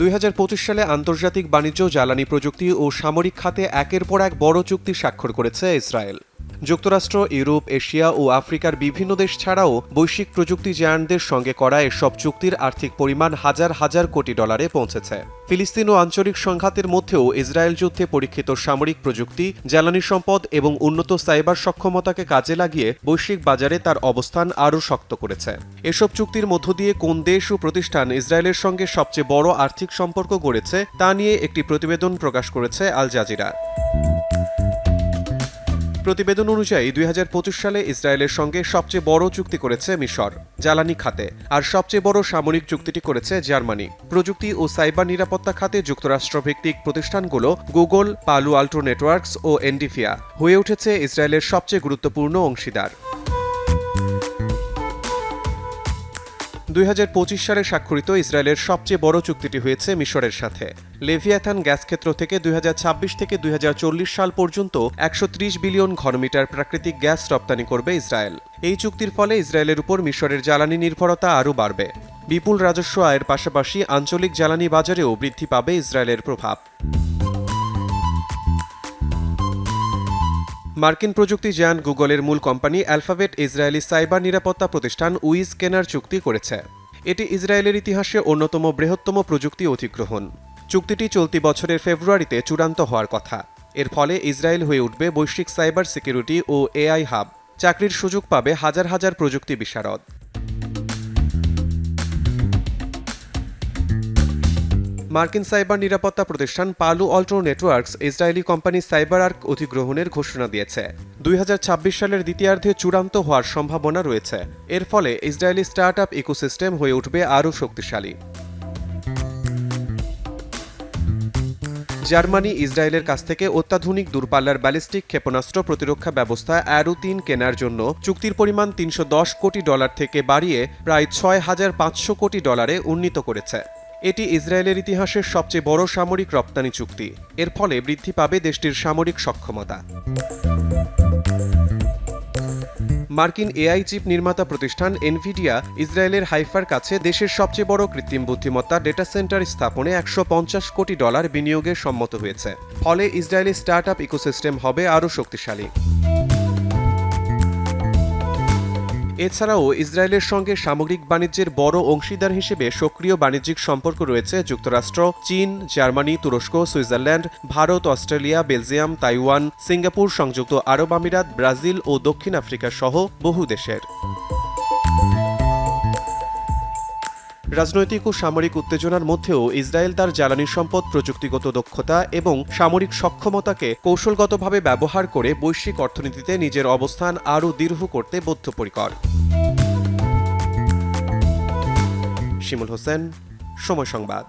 2025 সালে আন্তর্জাতিক বাণিজ্য, জ্বালানি প্রযুক্তি ও সামরিক খাতে একের পর এক বড় চুক্তি স্বাক্ষর করেছে ইসরায়েল। যুক্তরাষ্ট্র, ইউরোপ, এশিয়া ও আফ্রিকার বিভিন্ন দেশ ছাড়াও বৈশ্বিক প্রযুক্তি জায়ান্টদের সঙ্গে করা এসব চুক্তির আর্থিক পরিমাণ হাজার হাজার কোটি ডলারে পৌঁছেছে। ফিলিস্তিন ও আঞ্চলিক সংঘাতের মধ্যেও ইসরায়েল যুদ্ধে পরীক্ষিত সামরিক প্রযুক্তি, জ্বালানি সম্পদ এবং উন্নত সাইবার সক্ষমতাকে কাজে লাগিয়ে বৈশ্বিক বাজারে তার অবস্থান আরও শক্ত করেছে। এসব চুক্তির মধ্য দিয়ে কোন দেশ ও প্রতিষ্ঠান ইসরায়েলের সঙ্গে সবচেয়ে বড় আর্থিক সম্পর্ক গড়েছে তা নিয়ে একটি প্রতিবেদন প্রকাশ করেছে আল জাজিরা। প্রতিবেদন অনুযায়ী 2025 সালে ইসরায়েলের সঙ্গে সবচেয়ে বড় চুক্তি করেছে মিশর জ্বালানি খাতে, আর সবচেয়ে বড় সামরিক চুক্তিটি করেছে জার্মানি। প্রযুক্তি ও সাইবার নিরাপত্তা খাতে যুক্তরাষ্ট্রভিত্তিক প্রতিষ্ঠানগুলো গুগল, পালো আল্টো নেটওয়ার্কস ও এনডিভিয়া হয়ে উঠেছে ইসরায়েলের সবচেয়ে গুরুত্বপূর্ণ অংশীদার। 2025 সালে স্বাক্ষরিত ইসরায়েলের সবচেয়ে বড় চুক্তিটি হয়েছে মিশরের সাথে। লেভিয়াথান গ্যাস ক্ষেত্র থেকে 2026 থেকে 2040 সাল পর্যন্ত 130 বিলিয়ন ঘনমিটার প্রাকৃতিক গ্যাস রপ্তানি করবে ইসরায়েল। এই চুক্তির ফলে ইসরায়েলের উপর মিশরের জ্বালানি নির্ভরতা আরও বাড়বে। বিপুল রাজস্ব আয়ের পাশাপাশি আঞ্চলিক জ্বালানি বাজারেও বৃদ্ধি পাবে ইসরায়েলের প্রভাব। মার্কিন প্রযুক্তি জায়ান্ট গুগলের মূল কোম্পানি অ্যালফাবেট ইসরায়েলি সাইবার নিরাপত্তা প্রতিষ্ঠান উইজ কেনার চুক্তি করেছে। এটি ইসরায়েলের ইতিহাসে অন্যতম বৃহত্তম প্রযুক্তি অধিগ্রহণ। চুক্তিটি চলতি বছরের ফেব্রুয়ারিতে চূড়ান্ত হওয়ার কথা। এর ফলে ইসরায়েল হয়ে উঠবে বৈশ্বিক সাইবার সিকিউরিটি ও এআই হাব। চাকরির সুযোগ পাবে হাজার হাজার প্রযুক্তি বিশারদ। মার্কিন সাইবার নিরাপত্তা প্রতিষ্ঠান পালো আল্টো নেটওয়ার্কস ইসরায়েলি কোম্পানি সাইবার আর্ক অধিগ্রহণের ঘোষণা দিয়েছে। 2026 সালের দ্বিতীয়ার্ধে চূড়ান্ত হওয়ার সম্ভাবনা রয়েছে। এর ফলে ইসরায়েলি স্টার্টআপ ইকোসিস্টেম হয়ে উঠবে আরও শক্তিশালী। জার্মানি ইসরায়েলের কাছ থেকে অত্যাধুনিক দূরপাল্লার ব্যালিস্টিক ক্ষেপণাস্ত্র প্রতিরক্ষা ব্যবস্থা অ্যারো 3 কেনার জন্য চুক্তির পরিমাণ 310 কোটি ডলার থেকে বাড়িয়ে প্রায় 6,500 কোটি ডলারে উন্নীত করেছে। এটি ইসরায়েলের ইতিহাসের সবচেয়ে বড় সামরিক রপ্তানি চুক্তি। এর ফলে বৃদ্ধি পাবে দেশটির সামরিক সক্ষমতা। মার্কিন এআই চিপ নির্মাতা প্রতিষ্ঠান এনভিডিয়া ইসরায়েলের হাইফার কাছে দেশের সবচেয়ে বড় কৃত্রিম বুদ্ধিমত্তা ডেটা সেন্টার স্থাপনে 150 কোটি ডলার বিনিয়োগে সম্মত হয়েছে। ফলে ইসরায়েলি স্টার্টআপ ইকোসিস্টেম হবে আরও শক্তিশালী। এছাড়াও ইসরায়েলের সঙ্গে সামগ্রিক বাণিজ্যের বড় অংশীদার হিসেবে সক্রিয় বাণিজ্যিক সম্পর্ক রয়েছে যুক্তরাষ্ট্র, চীন, জার্মানি, তুরস্ক, Switzerland, Bharat, Australia, Belgium, Taiwan, Singapore, সংযুক্ত আরব আমিরাত, ব্রাজিল ও দক্ষিণ আফ্রিকা সহ বহু দেশের। রাজনৈতিক ও সামরিক উত্তেজনার মধ্যেও ইসরায়েল তার জ্বালানি সম্পদ, প্রযুক্তিগত দক্ষতা এবং সামরিক সক্ষমতাকে কৌশলগতভাবে ব্যবহার করে বৈশ্বিক অর্থনীতিতে নিজের অবস্থান আরও দৃঢ় করতে বদ্ধপরিকর। শিমুল হোসেন, সময় সংবাদ।